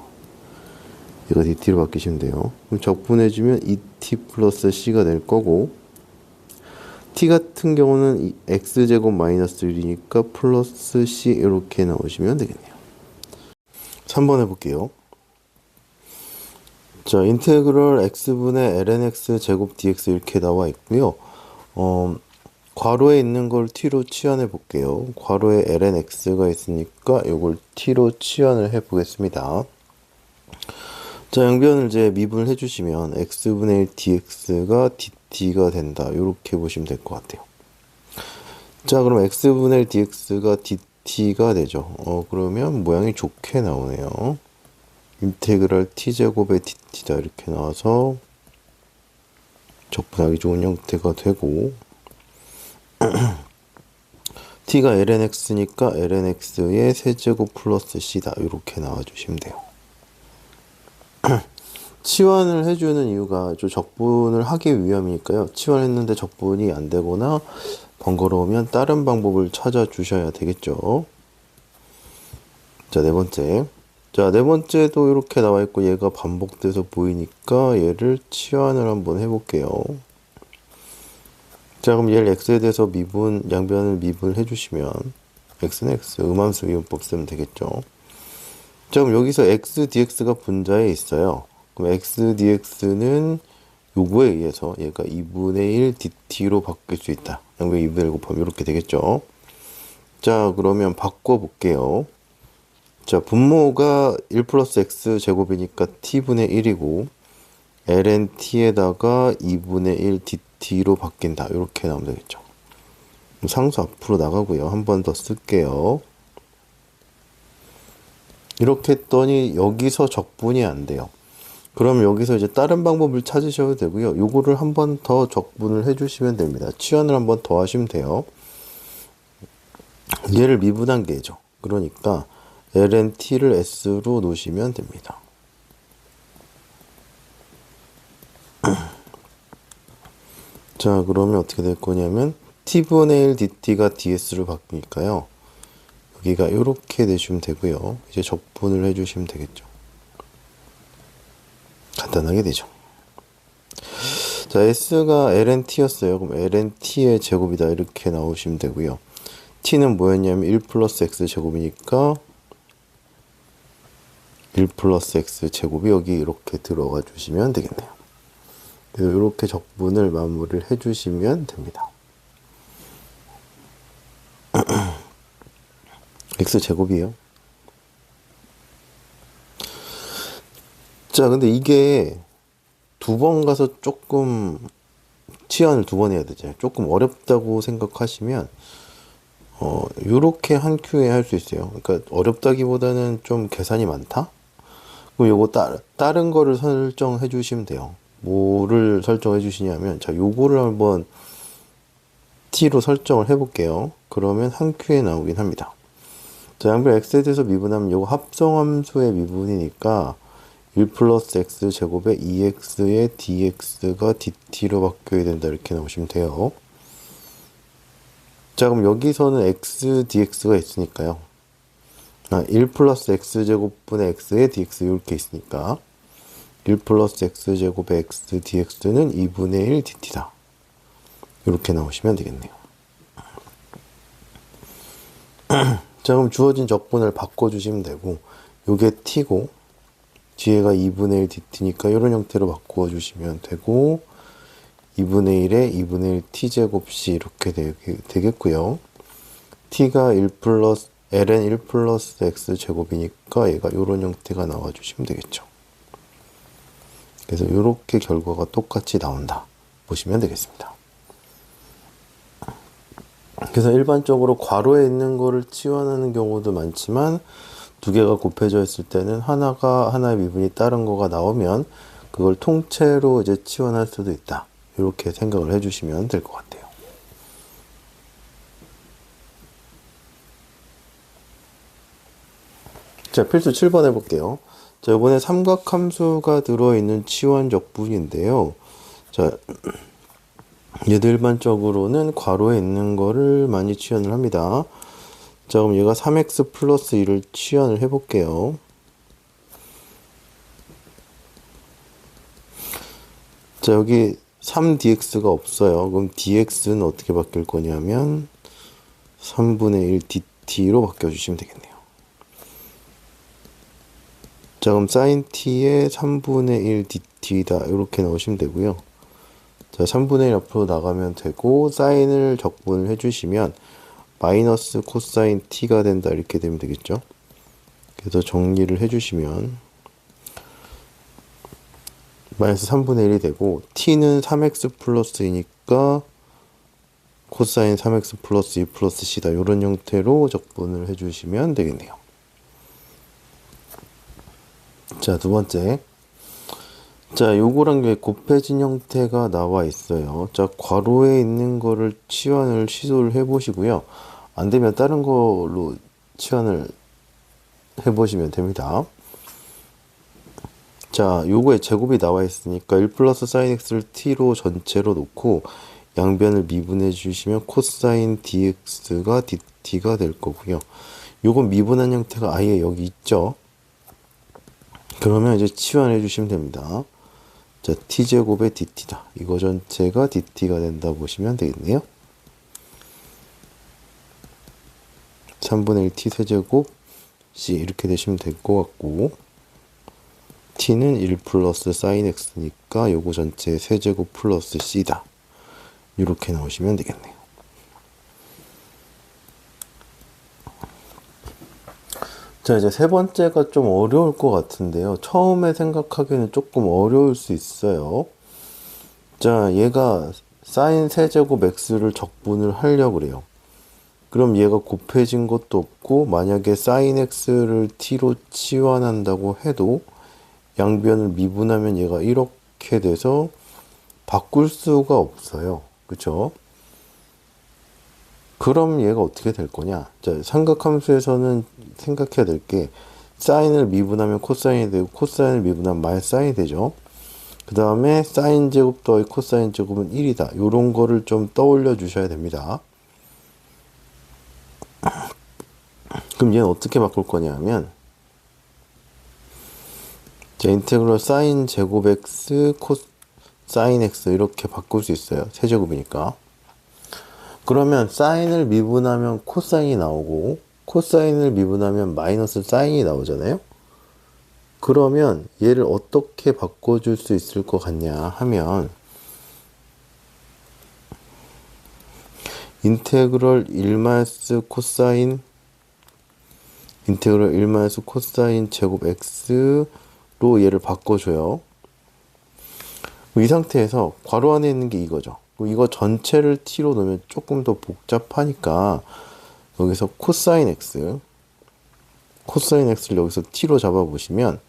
얘가 dt로 바뀌시면 돼요. 그럼 적분해주면 2t 플러스 c가 될 거고, t 같은 경우는 x제곱 마이너스 1이니까 플러스 c 이렇게 나오시면 되겠네요. 3번 해볼게요. 자, 인테그럴 x분의 lnx 제곱 dx 이렇게 나와 있고요. 괄호에 있는 걸 t로 치환해 볼게요. 괄호에 lnx가 있으니까 이걸 t로 치환을 해 보겠습니다. 자, 양변을 이제 미분을 해주시면 x분의 1 dx가 dt가 된다 이렇게 보시면 될 것 같아요. 자, 그럼 x분의 1 dx가 dt가 되죠. 그러면 모양이 좋게 나오네요. 인테그랄 t제곱의 dt다 이렇게 나와서 적분하기 좋은 형태가 되고, t가 lnx니까 lnx의 세제곱 플러스 c다 이렇게 나와주시면 돼요. 치환을 해주는 이유가 좀 적분을 하기 위함이니까요. 치환했는데 적분이 안 되거나 번거로우면 다른 방법을 찾아주셔야 되겠죠. 자, 네 번째. 자, 네 번째도 이렇게 나와 있고 얘가 반복돼서 보이니까 얘를 치환을 한번 해볼게요. 자, 그럼 얘를 x에 대해서 미분, 양변을 미분을 해주시면 x는 x, 음함수 미분법 쓰면 되겠죠. 자, 그럼 여기서 x dx가 분자에 있어요. 그럼 x dx는 요거에 의해서 얘가 2분의 1 dt로 바뀔 수 있다. 양변 2분의 1 곱하면 이렇게 되겠죠. 자, 그러면 바꿔볼게요. 자, 분모가 1 플러스 x 제곱이니까 t분의 1이고 ln t에다가 2분의 1 dt로 바뀐다. 이렇게 나오면 되겠죠. 상수 앞으로 나가고요. 한 번 더 쓸게요. 이렇게 했더니 여기서 적분이 안 돼요. 그럼 여기서 이제 다른 방법을 찾으셔도 되고요. 요거를 한 번 더 적분을 해주시면 됩니다. 치환을 한 번 더 하시면 돼요. 얘를 미분한 게죠. 그러니까 ln t를 s로 놓으시면 됩니다. 자, 그러면 어떻게 될 거냐면 t분의 1 dt가 ds로 바뀌니까요. 여기가 이렇게 내주시면 되고요. 이제 적분을 해주시면 되겠죠. 간단하게 되죠. 자, s가 ln t였어요. 그럼 ln t의 제곱이다 이렇게 나오시면 되고요. t는 뭐였냐면 1 플러스 x 제곱이니까 1 플러스 x 제곱이 여기 이렇게 들어가 주시면 되겠네요. 그래서 이렇게 적분을 마무리를 해주시면 됩니다. x 제곱이에요. 자, 근데 이게 두 번 가서 조금 치환을 두 번 해야 되잖아요. 조금 어렵다고 생각하시면 요렇게 한 큐에 할 수 있어요. 그러니까 어렵다기보다는 좀 계산이 많다? 그럼 요거 다른 거를 설정해 주시면 돼요. 뭐를 설정해 주시냐면, 자, 요거를 한번 t로 설정을 해 볼게요. 그러면 한 큐에 나오긴 합니다. 자, 양변 x에 대해서 미분하면 요거 합성함수의 미분이니까 1 플러스 x 제곱에 2x의 dx가 dt로 바뀌어야 된다 이렇게 나오시면 돼요. 자, 그럼 여기서는 x dx가 있으니까요. 1 플러스 x 제곱분의 x의 dx 이렇게 있으니까 1 플러스 x 제곱의 x dx는 2분의 1 dt다. 이렇게 나오시면 되겠네요. 자, 그럼 주어진 적분을 바꿔주시면 되고, 요게 t고 뒤에가 2분의 1 dt니까 이런 형태로 바꿔주시면 되고, 2분의 1에 2분의 1 t제곱씩 이렇게 되겠고요. t가 1 플러스 ln 1 플러스 x 제곱이니까 얘가 이런 형태가 나와주시면 되겠죠. 그래서 이렇게 결과가 똑같이 나온다 보시면 되겠습니다. 그래서 일반적으로 괄호에 있는 거를 치환하는 경우도 많지만 두 개가 곱해져 있을 때는 하나의 미분이 다른 거가 나오면 그걸 통째로 이제 치환할 수도 있다. 이렇게 생각을 해주시면 될 것 같아요. 자, 필수 7번 해볼게요. 자, 이번에 삼각함수가 들어있는 치환 적분인데요. 자, 얘도 일반적으로는 괄호에 있는 거를 많이 치환을 합니다. 자, 그럼 얘가 3x 플러스 1을 치환을 해볼게요. 자, 여기 3dx가 없어요. 그럼 dx는 어떻게 바뀔 거냐면 3분의 1 dt로 바꿔주시면 되겠네요. 자, 그럼 sin t의 3분의 1 dt다 이렇게 넣으시면 되고요. 자, 3분의 1 앞으로 나가면 되고 사인을 적분을 해주시면 마이너스 코사인 t가 된다 이렇게 되면 되겠죠. 그래서 정리를 해주시면 마이너스 3분의 1이 되고 t는 3x 플러스 2니까 코사인 3x 플러스 2 플러스 c다 이런 형태로 적분을 해주시면 되겠네요. 자, 두 번째. 자, 요거랑 게 곱해진 형태가 나와 있어요. 자, 괄호에 있는 거를 치환을 시도를 해보시고요. 안 되면 다른 걸로 치환을 해보시면 됩니다. 자, 요거에 제곱이 나와 있으니까 1 플러스 사인 x를 t로 전체로 놓고 양변을 미분해 주시면 코사인 dx가 dt가 될 거고요. 요건 미분한 형태가 아예 여기 있죠. 그러면 이제 치환해 주시면 됩니다. 자, t제곱의 dt다. 이거 전체가 dt가 된다 보시면 되겠네요. 3분의 1 t 세제곱 c 이렇게 되시면 될 것 같고 t는 1 플러스 sin x니까 요거 전체 세제곱 플러스 c다. 이렇게 나오시면 되겠네요. 자, 이제 세 번째가 좀 어려울 것 같은데요. 처음에 생각하기에는 조금 어려울 수 있어요. 자, 얘가 sin 세제곱 x를 적분을 하려고 그래요. 그럼 얘가 곱해진 것도 없고 만약에 sin x를 t로 치환한다고 해도 양변을 미분하면 얘가 이렇게 돼서 바꿀 수가 없어요. 그쵸? 그럼 얘가 어떻게 될 거냐? 자, 삼각함수에서는 생각해야 될 게 사인을 미분하면 코사인이 되고 코사인을 미분하면 마이너스 사인이 되죠. 그 다음에 사인 제곱 더하기 코사인 제곱은 1이다. 요런 거를 좀 떠올려 주셔야 됩니다. 그럼 얘는 어떻게 바꿀 거냐 하면 자, 인테그럴 사인 제곱 x 코사인 x 이렇게 바꿀 수 있어요. 세제곱이니까. 그러면 사인을 미분하면 코사인이 나오고 코사인을 미분하면 마이너스 사인이 나오잖아요. 그러면 얘를 어떻게 바꿔줄 수 있을 것 같냐 하면 인테그럴 1 코사인 인테그럴 1 코사인 제곱 x로 얘를 바꿔줘요. 이 상태에서 괄호 안에 있는 게 이거죠. 이거 전체를 t로 넣으면 조금 더 복잡하니까 여기서 코사인 x를 여기서 t로 잡아보시면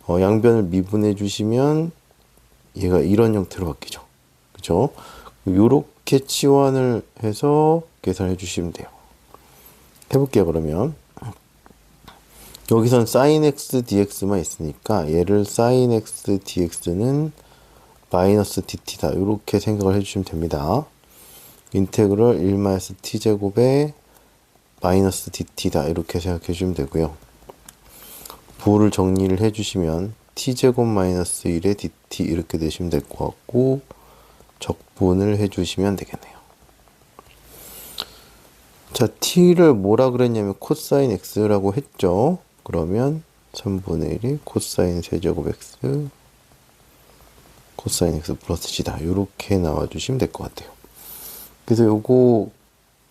양변을 미분해 주시면 얘가 이런 형태로 바뀌죠. 그죠? 요렇게 치환을 해서 계산해 주시면 돼요. 해볼게요. 그러면 여기선 sin x dx만 있으니까 얘를 sin x dx는 마이너스 dt다. 이렇게 생각을 해주시면 됩니다. 인테그럴 1 t제곱에 마이너스 dt다. 이렇게 생각해 주시면 되고요. 부호를 정리를 해주시면 t제곱 마이너스 1에 dt 이렇게 되시면 될 것 같고 적분을 해주시면 되겠네요. 자, t를 뭐라 그랬냐면 코사인 x라고 했죠. 그러면 3분의 1이 코사인 세제곱 x 코사인 x 플러스 c다. 이렇게 나와주시면 될 것 같아요. 그래서 요거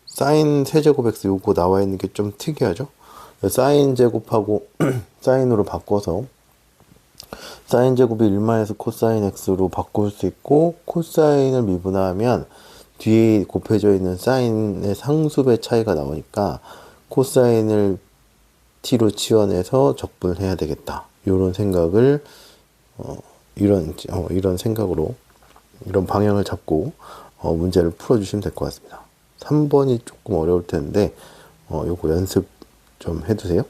사인 세제곱 x 요거 나와 있는 게 좀 특이하죠. 사인 제곱하고 사인으로 바꿔서 사인 제곱이 1마이너스 코사인 x로 바꿀 수 있고 코사인을 미분하면 뒤에 곱해져 있는 사인의 상수배 차이가 나오니까 코사인을 t로 치환해서 적분을 해야 되겠다. 이런 생각을 이런 생각으로 이런 방향을 잡고 문제를 풀어주시면 될 것 같습니다. 3번이 조금 어려울 텐데 요거 연습 좀 해두세요.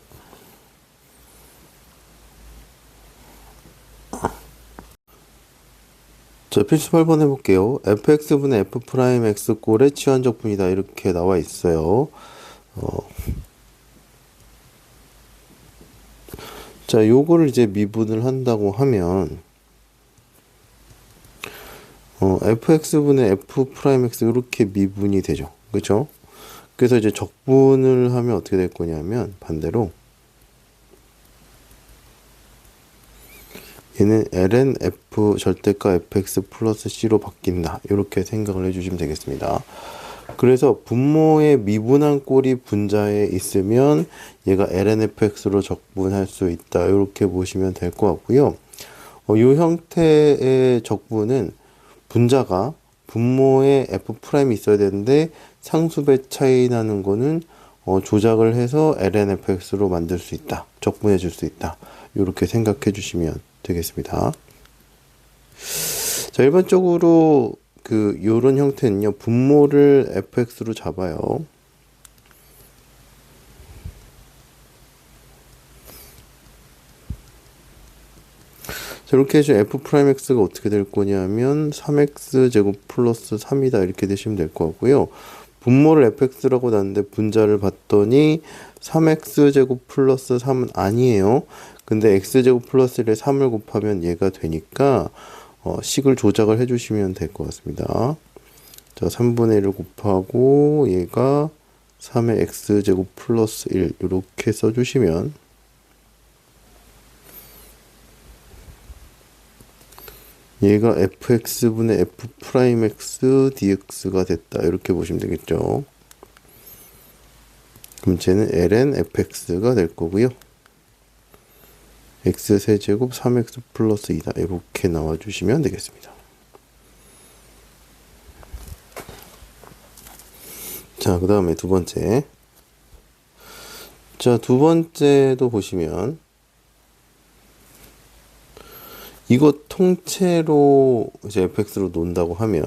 자, 필수 8번 해볼게요. fx분의 f'x 꼴의 치환적분이다. 이렇게 나와 있어요. 자, 요거를 이제 미분을 한다고 하면 fx분의 f'x 이렇게 미분이 되죠. 그렇죠? 그래서 이제 적분을 하면 어떻게 될 거냐면 반대로 얘는 ln f 절대가 fx 플러스 c로 바뀐다. 이렇게 생각을 해주시면 되겠습니다. 그래서 분모의 미분한 꼴이 분자에 있으면 얘가 ln fx로 적분할 수 있다. 이렇게 보시면 될 것 같고요. 이 형태의 적분은 분자가 분모에 f'이 있어야 되는데 상수배 차이 나는 거는 조작을 해서 ln fx로 만들 수 있다. 적분해 줄 수 있다. 이렇게 생각해 주시면 되겠습니다. 자, 일반적으로 요런 형태는요, 분모를 fx로 잡아요. 자, 이렇게 해서 f'x가 어떻게 될 거냐면 3x제곱 플러스 3이다. 이렇게 되시면 될 것 같고요. 분모를 fx라고 놨는데 분자를 봤더니 3x제곱 플러스 3은 아니에요. 근데 x제곱 플러스 1에 3을 곱하면 얘가 되니까 식을 조작을 해주시면 될 것 같습니다. 자, 3분의 1을 곱하고 얘가 3의 x제곱 플러스 1 이렇게 써주시면 얘가 fx분의 f'x dx가 됐다. 이렇게 보시면 되겠죠. 그럼 쟤는 ln fx가 될 거고요. x세제곱 3x 플러스 2다. 이렇게 나와주시면 되겠습니다. 자, 그 다음에 두 번째. 자, 두 번째도 보시면 이거 통째로 이제 fx로 논다고 하면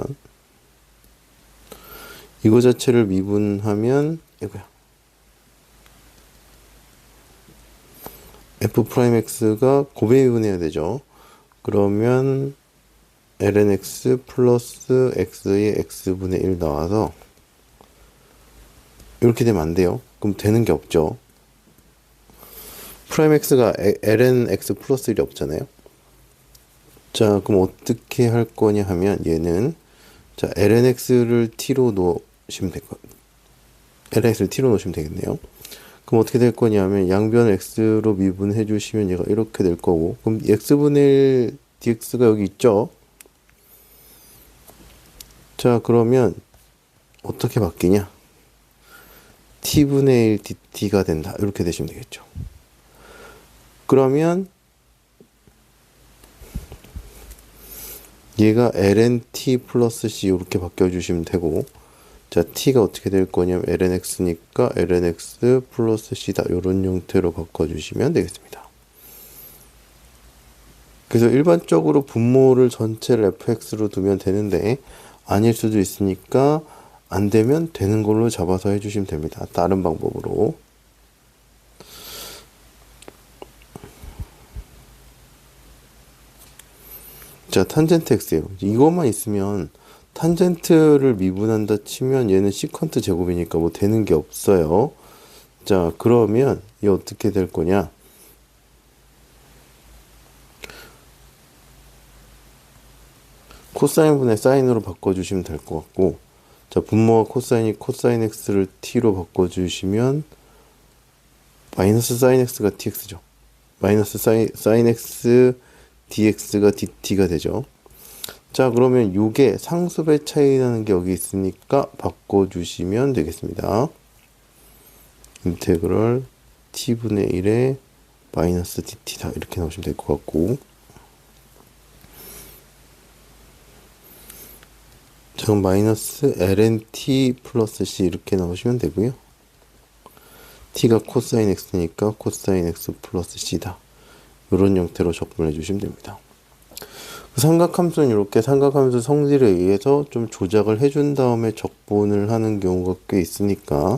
이거 자체를 미분하면 이거야. f'x가 곱에 미분해야 되죠. 그러면 lnx 플러스 x의 x분의 1 나와서 이렇게 되면 안 돼요. 그럼 되는 게 없죠. 프라임 x가 lnx 플러스 1이 없잖아요. 자, 그럼 어떻게 할 거냐 하면 얘는 자 lnx를 t로 놓으시면 될 거. lnx를 t로 놓으시면 되겠네요. 그럼 어떻게 될 거냐면 양변을 x로 미분해 주시면 얘가 이렇게 될 거고, 그럼 x분의 1 dx가 여기 있죠. 자, 그러면 어떻게 바뀌냐? t분의 1 dt가 된다. 이렇게 되시면 되겠죠. 그러면 얘가 lnt 플러스 c 이렇게 바뀌어주시면 되고, 자 t가 어떻게 될 거냐면 lnx니까 lnx 플러스 c다. 이런 형태로 바꿔주시면 되겠습니다. 그래서 일반적으로 분모를 전체를 fx로 두면 되는데 아닐 수도 있으니까 안 되면 되는 걸로 잡아서 해주시면 됩니다. 다른 방법으로. 자, 탄젠트 x예요. 이것만 있으면 탄젠트를 미분한다 치면 얘는 시컨트 제곱이니까 뭐 되는 게 없어요. 자, 그러면 이 어떻게 될 거냐? 코사인분의 사인으로 바꿔주시면 될 것 같고, 자, 분모와 코사인이 코사인 x를 t로 바꿔주시면 마이너스 사인 x가 tx죠. 마이너스 사인 x dx가 dt가 되죠. 자, 그러면 요게 상수배 차이 나는 게 여기 있으니까 바꿔주시면 되겠습니다. 인테그럴 t분의 1에 마이너스 dt다. 이렇게 나오시면 될 것 같고, 자, 그럼 마이너스 lnt 플러스 c 이렇게 나오시면 되고요. t가 코사인 x니까 코사인 x 플러스 c다. 이런 형태로 적분해 주시면 됩니다. 삼각함수는 이렇게 삼각함수 성질에 의해서 좀 조작을 해준 다음에 적분을 하는 경우가 꽤 있으니까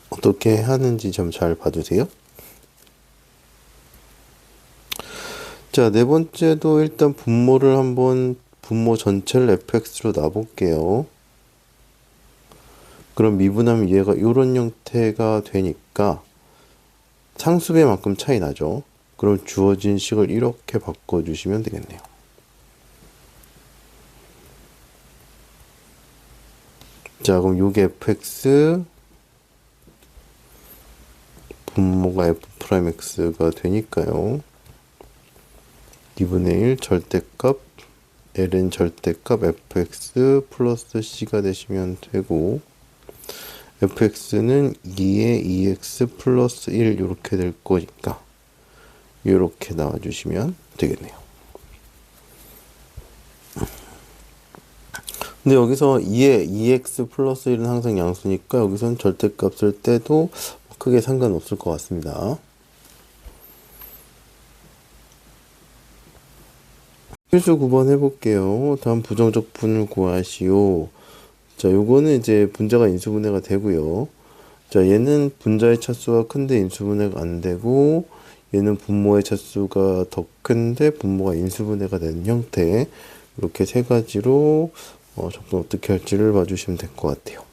어떻게 하는지 좀 잘 봐주세요. 자, 네 번째도 일단 분모를 한번 분모 전체를 fx로 놔볼게요. 그럼 미분하면 얘가 이런 형태가 되니까 상수배만큼 차이 나죠. 그럼 주어진 식을 이렇게 바꿔주시면 되겠네요. 자, 그럼 요게 fx 분모가 f'x가 되니까요. 2분의 1 절대값 ln 절대값 fx 플러스 c가 되시면 되고, fx는 2에 2x 플러스 1 이렇게 될 거니까 이렇게 나와주시면 되겠네요. 근데 여기서 2에 2x 플러스 1은 항상 양수니까 여기선 절대값을 떼도 크게 상관없을 것 같습니다. 필수 9번 해볼게요. 다음 부정적 분을 구하시오. 자, 요거는 이제 분자가 인수분해가 되고요. 자, 얘는 분자의 차수가 큰데 인수분해가 안 되고, 얘는 분모의 차수가 더 큰데 분모가 인수분해가 되는 형태. 이렇게 세 가지로 적분 어떻게 할지를 봐주시면 될 것 같아요.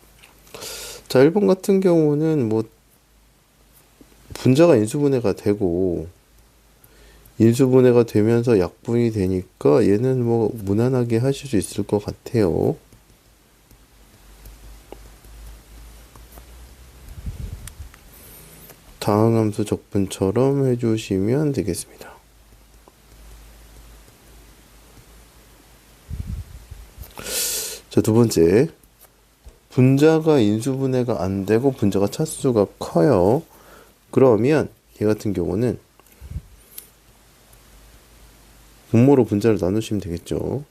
자, 1번 같은 경우는 뭐 분자가 인수분해가 되고 인수분해가 되면서 약분이 되니까 얘는 뭐 무난하게 하실 수 있을 것 같아요. 다항함수 적분처럼 해주시면 되겠습니다. 자, 두 번째. 분자가 인수분해가 안 되고 분자가 차수가 커요. 그러면 얘 같은 경우는 분모로 분자를 나누시면 되겠죠.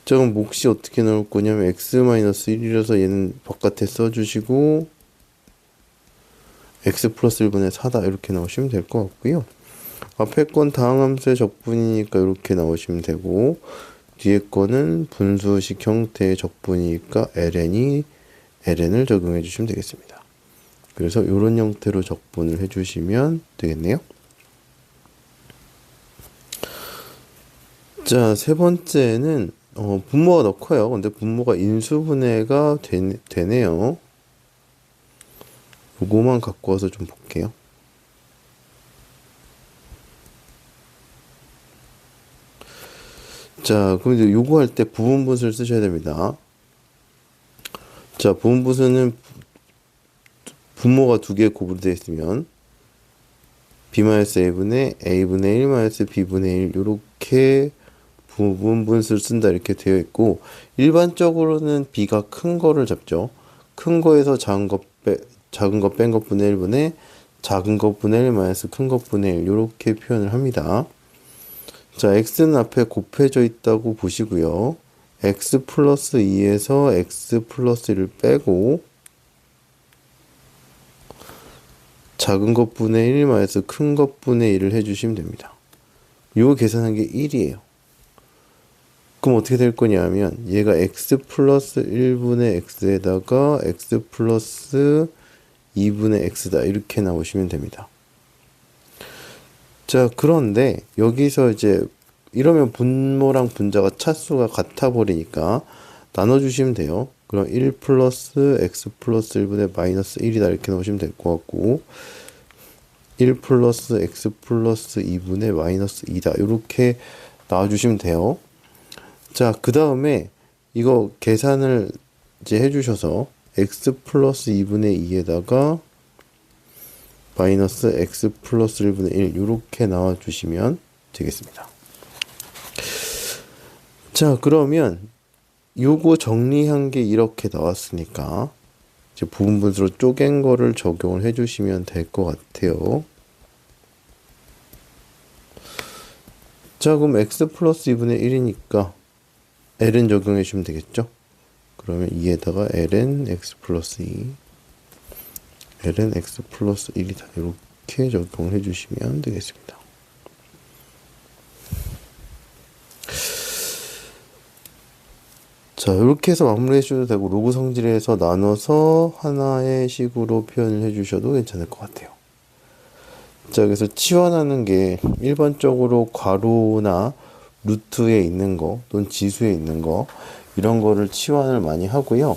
자, 그럼 몫이 어떻게 나올 거냐면 x-1이라서 얘는 바깥에 써주시고, x 플러스 1분의 4다 이렇게 나오시면 될 것 같고요. 앞에 건 다항함수의 적분이니까 이렇게 나오시면 되고, 뒤에 거는 분수식 형태의 적분이니까 ln을 적용해 주시면 되겠습니다. 그래서 이런 형태로 적분을 해주시면 되겠네요. 자, 세 번째는 분모가 더 커요. 근데 분모가 인수분해가 되네요. 요거만 갖고 와서 좀 볼게요. 자, 그럼 이제 요거 할 때 부분분수를 쓰셔야 됩니다. 자, 부분분수는 분모가 두 개 고분되어 있으면 b-a분의 a분의 1 b분의 1 요렇게 부분분수를 쓴다 이렇게 되어 있고, 일반적으로는 b가 큰 거를 잡죠. 큰 거에서 작은 거 뺀 것분의 1분의 작은 것분의 1 마이너스 큰 것분의 1 요렇게 표현을 합니다. 자, x는 앞에 곱해져 있다고 보시고요. x 플러스 2에서 x 플러스 1을 빼고 작은 것분의 1 마이너스 큰 것분의 1을 해주시면 됩니다. 이거 계산한 게 1이에요. 그럼 어떻게 될 거냐면 얘가 x 플러스 1분의 x에다가 x 플러스 2분의 x다 이렇게 나오시면 됩니다. 자, 그런데 여기서 이제 이러면 분모랑 분자가 차수가 같아 버리니까 나눠주시면 돼요. 그럼 1 플러스 x 플러스 1분의 마이너스 1이다 이렇게 나오시면 될 것 같고, 1 플러스 x 플러스 2분의 마이너스 2다 이렇게 나와주시면 돼요. 자, 그 다음에 이거 계산을 이제 해주셔서 x 플러스 2분의 2에다가 마이너스 x 플러스 1분의 1 이렇게 나와주시면 되겠습니다. 자, 그러면 요거 정리한 게 이렇게 나왔으니까 이제 부분분수로 쪼갠 거를 적용을 해주시면 될 것 같아요. 자, 그럼 x 플러스 2분의 1이니까 ln 적용해 주시면 되겠죠? 그러면 2에다가 ln x 플러스 2 ln x 플러스 1이다 이렇게 적용을 해주시면 되겠습니다. 자, 이렇게 해서 마무리 해주셔도 되고, 로그 성질에서 나눠서 하나의 식으로 표현을 해주셔도 괜찮을 것 같아요. 자, 그래서 치환하는 게 일반적으로 괄호나 루트에 있는 거 또는 지수에 있는 거 이런 거를 치환을 많이 하고요.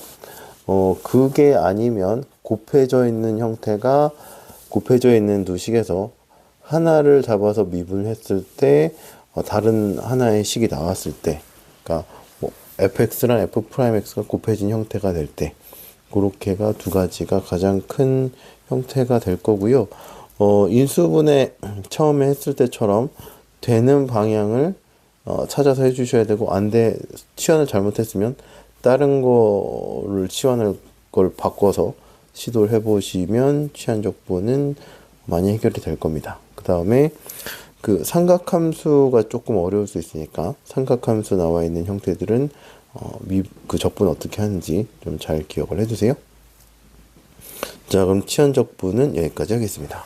그게 아니면 곱해져 있는 형태가 곱해져 있는 두 식에서 하나를 잡아서 미분했을 때 다른 하나의 식이 나왔을 때, 그러니까 fx랑 f'x가 곱해진 형태가 될 때, 그렇게가 두 가지가 가장 큰 형태가 될 거고요. 인수분해 처음에 했을 때처럼 되는 방향을 찾아서 해주셔야 되고, 치환을 잘못했으면 다른 거를 걸 바꿔서 시도를 해보시면 치환적분은 많이 해결이 될 겁니다. 그 다음에 그 삼각함수가 조금 어려울 수 있으니까 삼각함수 나와 있는 형태들은 그 적분 어떻게 하는지 좀 잘 기억을 해두세요. 자, 그럼 치환적분은 여기까지 하겠습니다.